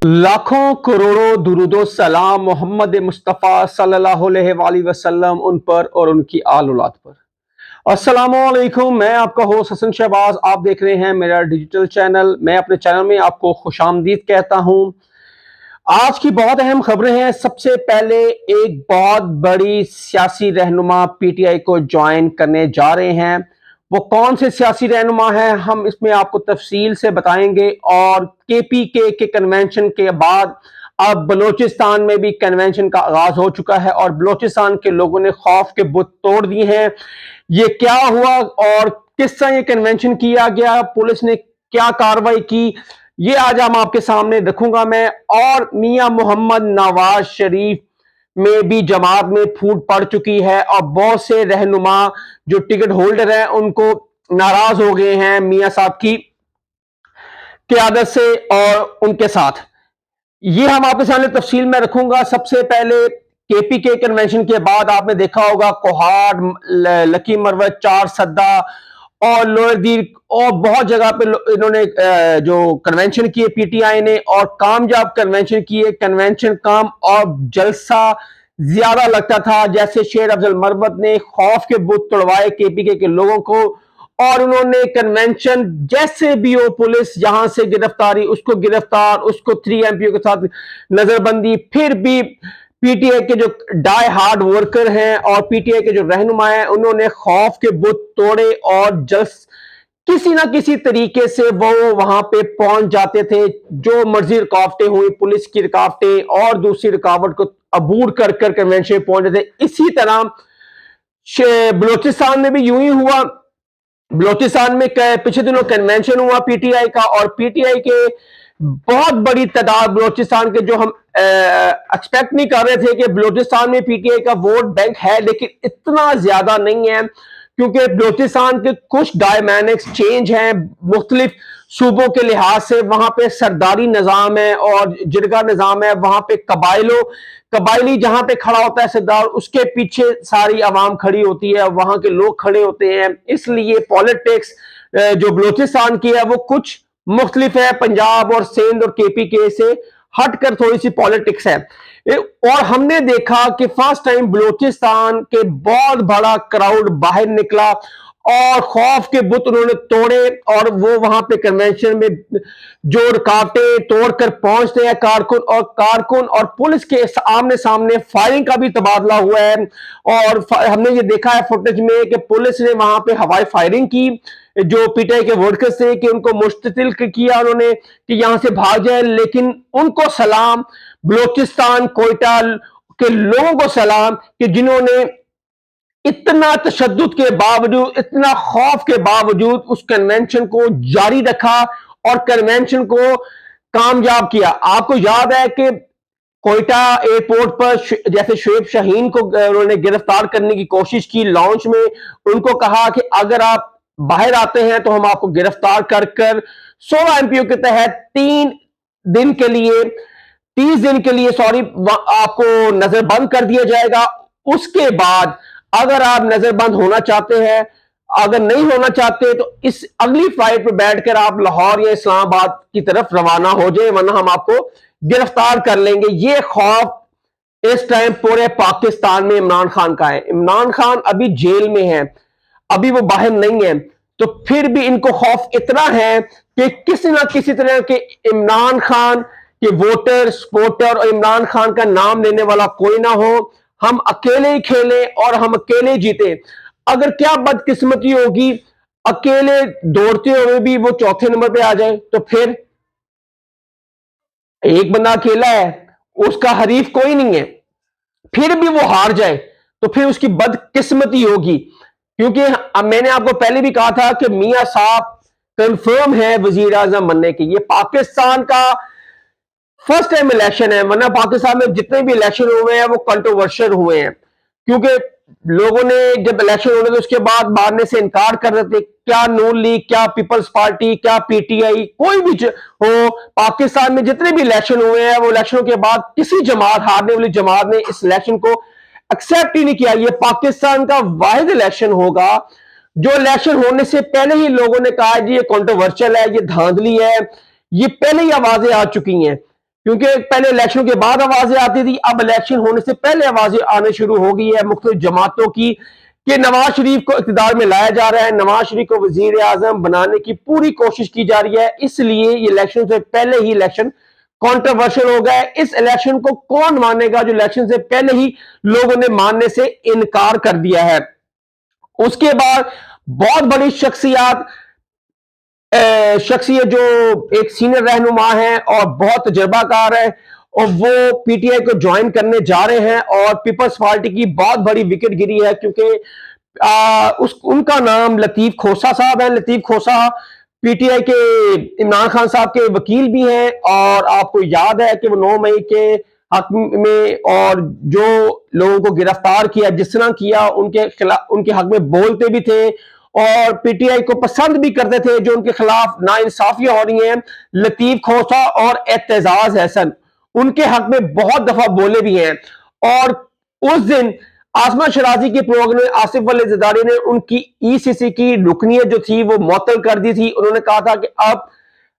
लाखों करोड़ों दुरूदो सलाम मोहम्मद मुस्तफ़ा सल्लल्लाहु अलैहि वसल्लम उन पर और उनकी आल औलाद पर। अस्सलामुअलैकुम, मैं आपका होस्ट हसन शहबाज। आप देख रहे हैं मेरा डिजिटल चैनल। मैं अपने चैनल में आपको खुशामदीद कहता हूं। आज की बहुत अहम खबरें हैं। सबसे पहले एक बहुत बड़ी सियासी रहनुमा पीटीआई को ज्वाइन करने जा रहे हैं। वो कौन से सियासी रहनुमा हैं, हम इसमें आपको तफसील से बताएंगे। और केपीके के कन्वेंशन के बाद अब बलूचिस्तान में भी कन्वेंशन का आगाज हो चुका है और बलूचिस्तान के लोगों ने खौफ के बुत तोड़ दिए हैं। ये क्या हुआ और किस तरह ये कन्वेंशन किया गया, पुलिस ने क्या कार्रवाई की, ये आज हम आपके सामने रखूंगा मैं। और मियां मोहम्मद नवाज शरीफ में भी जमात में फूट पड़ चुकी है और बहुत से रहनुमा जो टिकट होल्डर हैं उनको नाराज हो गए हैं मियां साहब की क़यादत से और उनके साथ। ये हम आपके सामने तफसील में रखूंगा। सबसे पहले केपीके कन्वेंशन के बाद आपने देखा होगा कोहाड़, लकी मरवत, चार सद्दा और लोअर दीर और बहुत जगह पे इन्होंने जो कन्वेंशन किए पीटीआई ने, और कामयाब कन्वेंशन किए। कन्वेंशन काम और जलसा ज्यादा लगता था। जैसे शेर अफजल मरवत ने खौफ के बुत तोड़वाए केपीके के लोगों को, और उन्होंने कन्वेंशन जैसे भी हो, पुलिस यहां से गिरफ्तारी, उसको गिरफ्तार, उसको 3 एमपीओ के साथ नजरबंदी। फिर भी पीटीआई के जो डाई हार्ड वर्कर हैं और पीटीआई के जो रहनुमा हैं उन्होंने खौफ के बुत तोड़े और किसी ना किसी तरीके से वो वहां पे पहुंच जाते थे। जो मर्जी रुकावटें हुई, पुलिस की रुकावटें और दूसरी रुकावट को अबूर कर कर कन्वेंशन पहुंचे थे। इसी तरह बलूचिस्तान में भी यूं ही हुआ। बलूचिस्तान में पिछले दिनों कन्वेंशन हुआ पीटीआई का, और पीटीआई के बहुत बड़ी तादाद बलूचिस्तान के, जो हम एक्सपेक्ट नहीं कर रहे थे कि बलूचिस्तान में पीटीआई का वोट बैंक है, लेकिन इतना ज्यादा नहीं है क्योंकि बलूचिस्तान के कुछ डायनामिक्स चेंज हैं मुख्तलिफ सूबों के लिहाज से। वहां पे सरदारी निजाम है और जिरगा निजाम है। वहां पे कबायली जहां पे खड़ा होता है सरदार, उसके पीछे सारी आवाम खड़ी होती है, वहां के लोग खड़े होते हैं। इसलिए पॉलिटिक्स जो बलूचिस्तान की है वो कुछ मुख्तलिफ है पंजाब और सिंध और केपीके से हटकर थोड़ी सी पॉलिटिक्स है। और हमने देखा कि फर्स्ट टाइम बलूचिस्तान के बहुत बड़ा क्राउड बाहर निकला और खौफ के बुत उन्होंने तोड़े, और वो वहां पे कन्वेंशन में जो रुकावटें तोड़कर पहुंचते हैं कारकुन और पुलिस के आमने सामने फायरिंग का भी तबादला हुआ है। और हमने ये देखा है फुटेज में कि पुलिस ने वहां पे हवाई फायरिंग की जो पीटीआई के वर्कर्स थे, कि उनको मुस्ततिल किया उन्होंने कि यहां से भाग जाए। लेकिन उनको सलाम, बलूचिस्तान कोयटा के लोगों को सलाम कि जिन्होंने इतना तशद्दुद के बावजूद, इतना खौफ के बावजूद उस कन्वेंशन को जारी रखा और कन्वेंशन को कामयाब किया। आपको याद है कि कोयटा एयरपोर्ट पर जैसे शुएब शाहीन को उन्होंने गिरफ्तार करने की कोशिश की लॉन्च में। उनको कहा कि अगर आप बाहर आते हैं तो हम आपको गिरफ्तार कर 16 एमपीओ के तहत 30 दिन के लिए आपको नजरबंद कर दिया जाएगा। उसके बाद अगर आप नजरबंद होना चाहते हैं, अगर नहीं होना चाहते तो इस अगली फ्लाइट पर बैठकर आप लाहौर या इस्लामाबाद की तरफ रवाना हो जाए, वरना हम आपको गिरफ्तार कर लेंगे। ये खौफ इस टाइम पूरे पाकिस्तान में इमरान खान का है। इमरान खान अभी जेल में है, अभी वो बाहर नहीं है, तो फिर भी इनको खौफ इतना है कि किसी ना किसी तरह के इमरान खान के वोटर सपोर्टर और इमरान खान का नाम लेने वाला कोई ना हो। हम अकेले ही खेलें और हम अकेले जीते। अगर क्या बदकिस्मती होगी, अकेले दौड़ते हुए भी वो चौथे नंबर पे आ जाए, तो फिर एक बंदा अकेला है, उसका हरीफ कोई नहीं है, फिर भी वो हार जाए तो फिर उसकी बदकिस्मती होगी। क्योंकि अब मैंने आपको पहले भी कहा था कि मियां साहब कंफर्म है वजीर आजम बनने की। ये पाकिस्तान का फर्स्ट टाइम इलेक्शन है, वरना पाकिस्तान में जितने भी इलेक्शन हुए हैं वो कंट्रोवर्शियल हुए हैं, क्योंकि लोगों ने जब इलेक्शन होने तो उसके बाद मारने से इनकार कर रहे थे। क्या नून लीग, क्या पीपल्स पार्टी, क्या पीटीआई, कोई भी हो, पाकिस्तान में जितने भी इलेक्शन हुए हैं वो इलेक्शनों के बाद किसी जमात, हारने वाली जमात ने इस इलेक्शन को एक्सेप्ट ही नहीं किया। ये पाकिस्तान का वाहिद इलेक्शन होगा जो इलेक्शन होने से पहले ही लोगों ने कहा जी ये कंट्रोवर्शियल है, ये धांधली है, ये पहले ही आवाजें आ चुकी हैं, क्योंकि पहले इलेक्शन के बाद आवाजें आती थी, अब इलेक्शन होने से पहले आवाजें आने शुरू हो गई है मुख्तलिफ जमातों की कि नवाज शरीफ को इक़्तिदार में लाया जा रहा है, नवाज शरीफ को वजीर आजम बनाने की पूरी कोशिश की जा रही है, इसलिए ये इलेक्शन से पहले ही इलेक्शन कंट्रोवर्शियल हो गया है। इस इलेक्शन को कौन मानेगा जो इलेक्शन से पहले ही लोगों ने मानने से इनकार कर दिया है। उसके बाद बहुत बड़ी शख्सियत जो एक सीनियर रहनुमा है और बहुत तजर्बाकार है और वो पीटीआई को ज्वाइन करने जा रहे हैं और पीपल्स पार्टी की बहुत बड़ी विकेट गिरी है, क्योंकि उनका नाम लतीफ खोसा साहब है। लतीफ खोसा पीटीआई के इमरान खान साहब के वकील भी हैं और आपको याद है कि वो 9 मई के हक में और जो लोगों को गिरफ्तार किया, जिस तरह किया, उनके हक में बोलते भी थे और पीटीआई को पसंद भी करते थे जो उनके खिलाफ नाइंसाफियां हो रही हैं। लतीफ खोसा और एतजाज हसन उनके हक में बहुत दफा बोले भी हैं और उस दिन आसमा शराजी के प्रोग्राम में आसिफ अली जरदारी ने उनकी ईसीसी की रुकनीत जो थी वो मुअत्तल कर दी थी। उन्होंने कहा था कि अब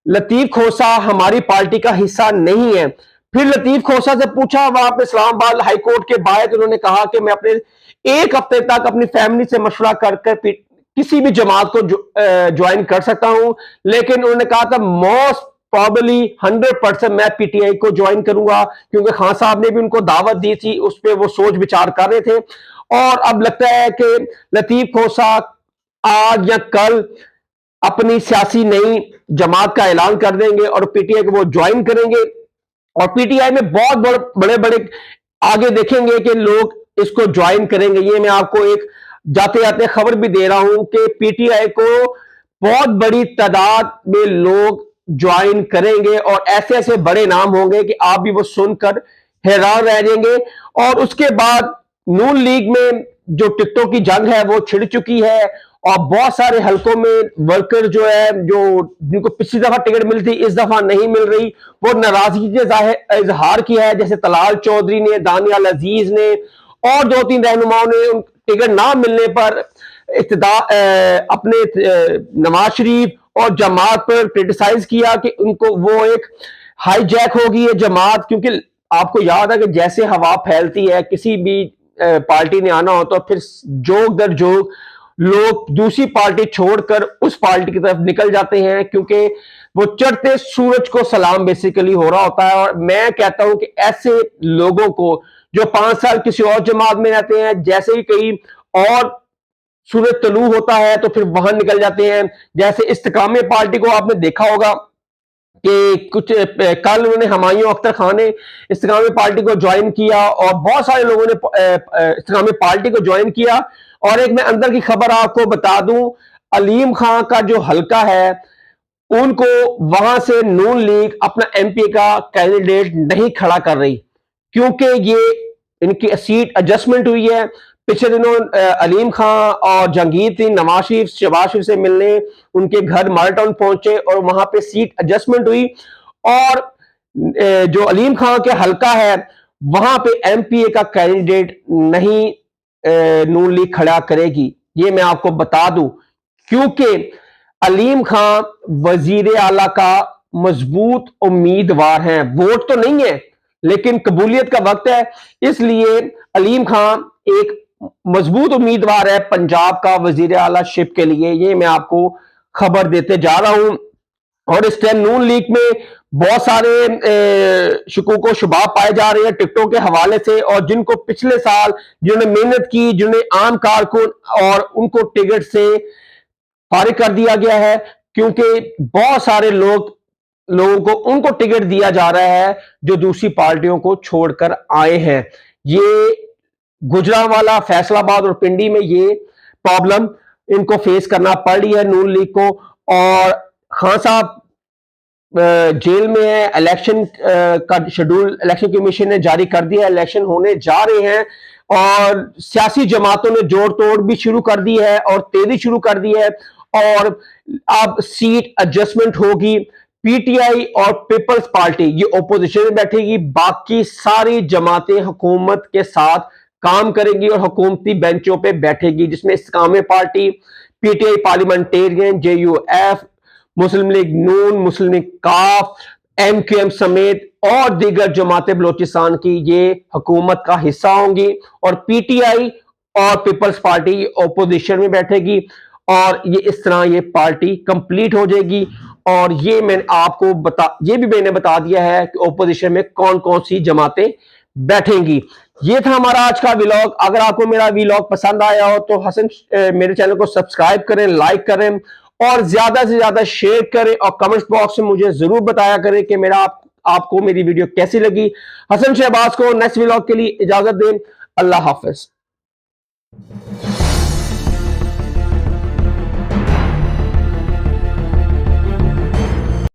लतीफ खोसा हमारी पार्टी का हिस्सा नहीं है। फिर लतीफ खोसा से पूछा वहां पे इस्लामाबाद हाई कोर्ट के बाहर, तो उन्होंने कहा कि मैं अपने 1 हफ्ते तक अपनी फैमिली से मशवरा कर किसी भी जमात को ज्वाइन कर सकता हूं, लेकिन उन्होंने कहा था मोस्ट प्रॉबली 100% मैं पीटीआई को ज्वाइन करूंगा, क्योंकि खान साहब ने भी उनको दावत दी थी, उस पर वो सोच विचार कर रहे थे। और अब लगता है कि लतीफ खोसा आज या कल अपनी सियासी नई जमात का ऐलान कर देंगे और पीटीआई को वो ज्वाइन करेंगे और पीटीआई में बहुत बड़े बड़े आगे देखेंगे कि लोग इसको ज्वाइन करेंगे। ये मैं आपको एक जाते जाते खबर भी दे रहा हूं कि पीटीआई को बहुत बड़ी तादाद में लोग ज्वाइन करेंगे और ऐसे ऐसे बड़े नाम होंगे कि आप भी वो सुनकर हैरान रह जाएंगे। और उसके बाद नून लीग में जो टिकटों की जंग है वो छिड़ चुकी है और बहुत सारे हलकों में वर्कर जो है, जो जिनको पिछली दफा टिकट मिली थी इस दफा नहीं मिल रही, वो नाराजगी का इजहार किया है, जैसे तलाल चौधरी ने, दानियाल अजीज ने और 2-3 रहनुमाओं ने टिकट ना मिलने पर अपने नवाज शरीफ और जमात पर क्रिटिसाइज किया कि उनको वो एक हाईजैक होगी ये जमात। क्योंकि आपको याद है कि जैसे हवा फैलती है, किसी भी पार्टी ने आना हो तो फिर जोग दर जोग लोग दूसरी पार्टी छोड़कर उस पार्टी की तरफ निकल जाते हैं, क्योंकि वो चढ़ते सूरज को सलाम बेसिकली हो रहा होता है। और मैं कहता हूं कि ऐसे लोगों को जो 5 साल किसी और जमात में रहते हैं, जैसे ही कहीं और सूरज तलू होता है तो फिर वहां निकल जाते हैं। जैसे इस्तेकामे पार्टी को आपने देखा होगा कि कुछ कल उन्होंने हुमायूं अख्तर खान ने इस्तेकामे पार्टी को ज्वाइन किया और बहुत सारे लोगों ने इस्तेकामे पार्टी को ज्वाइन किया। और एक मैं अंदर की खबर आपको बता दूं, अलीम खां का जो हलका है उनको वहां से नून लीग अपना एमपी का कैंडिडेट नहीं खड़ा कर रही, क्योंकि ये इनकी सीट एडजस्टमेंट हुई है। पिछले दिनों अलीम खां और जहांगीर थी नवाज शरीफ शहबाज शरीफ से मिलने उनके घर माल टाउन पहुंचे और वहां पे सीट एडजस्टमेंट हुई और जो अलीम खां के हलका है वहां पे एमपीए का कैंडिडेट नहीं नून लीग खड़ा करेगी। ये मैं आपको बता दूं, क्योंकि अलीम खां वजीर आला का मजबूत उम्मीदवार हैं। वोट तो नहीं है लेकिन कबूलियत का वक्त है, इसलिए अलीम खां एक मजबूत उम्मीदवार है पंजाब का वजीर आला शिप के लिए। ये मैं आपको खबर देते जा रहा हूं। और इस टाइम नून लीग में बहुत सारे शकूक व शुबा पाए जा रहे हैं टिकटों के हवाले से, और जिनको पिछले साल जिन्होंने मेहनत की, जिन्हें आम कारकुन और उनको टिकट से फारिग कर दिया गया है, क्योंकि बहुत सारे लोगों को उनको टिकट दिया जा रहा है जो दूसरी पार्टियों को छोड़कर आए हैं। ये गुजरांवाला, फैसलाबाद और पिंडी में ये प्रॉब्लम इनको फेस करना पड़ रही है नून लीग को। और खान साहब जेल में है, इलेक्शन का शेड्यूल इलेक्शन कमीशन ने जारी कर दिया, इलेक्शन होने जा रहे हैं और सियासी जमातों ने जोड़ तोड़ भी शुरू कर दी है और तेजी शुरू कर दी है और अब सीट एडजस्टमेंट होगी। पीटीआई और पीपल्स पार्टी ये ओपोजिशन में बैठेगी, बाकी सारी जमातें हुकूमत के साथ काम करेंगी और हुकूमती बेंचों पे बैठेगी, जिसमें इस्तेकामे पार्टी, PTI पार्लियामेंटेरियन, JUF, मुस्लिम लीग नून, मुस्लिम लीग काफ, MQM समेत और दीगर जमातें बलोचिस्तान की ये हुकूमत का हिस्सा होंगी और PTI और पीपल्स पार्टी ओपोजिशन में बैठेगी और ये इस तरह ये पार्टी कंप्लीट हो जाएगी। और ये मैंने बता दिया है कि ओपोजिशन में कौन कौन सी जमातें बैठेंगी। ये था हमारा आज का व्लॉग। अगर आपको मेरा व्लॉग पसंद आया हो तो मेरे चैनल को सब्सक्राइब करें, लाइक करें और ज्यादा से ज्यादा शेयर करें और कमेंट बॉक्स में मुझे जरूर बताया करें कि आपको मेरी वीडियो कैसी लगी। हसन शहबाज को नेक्स्ट व्लॉग के लिए इजाजत दें। अल्लाह हाफिज।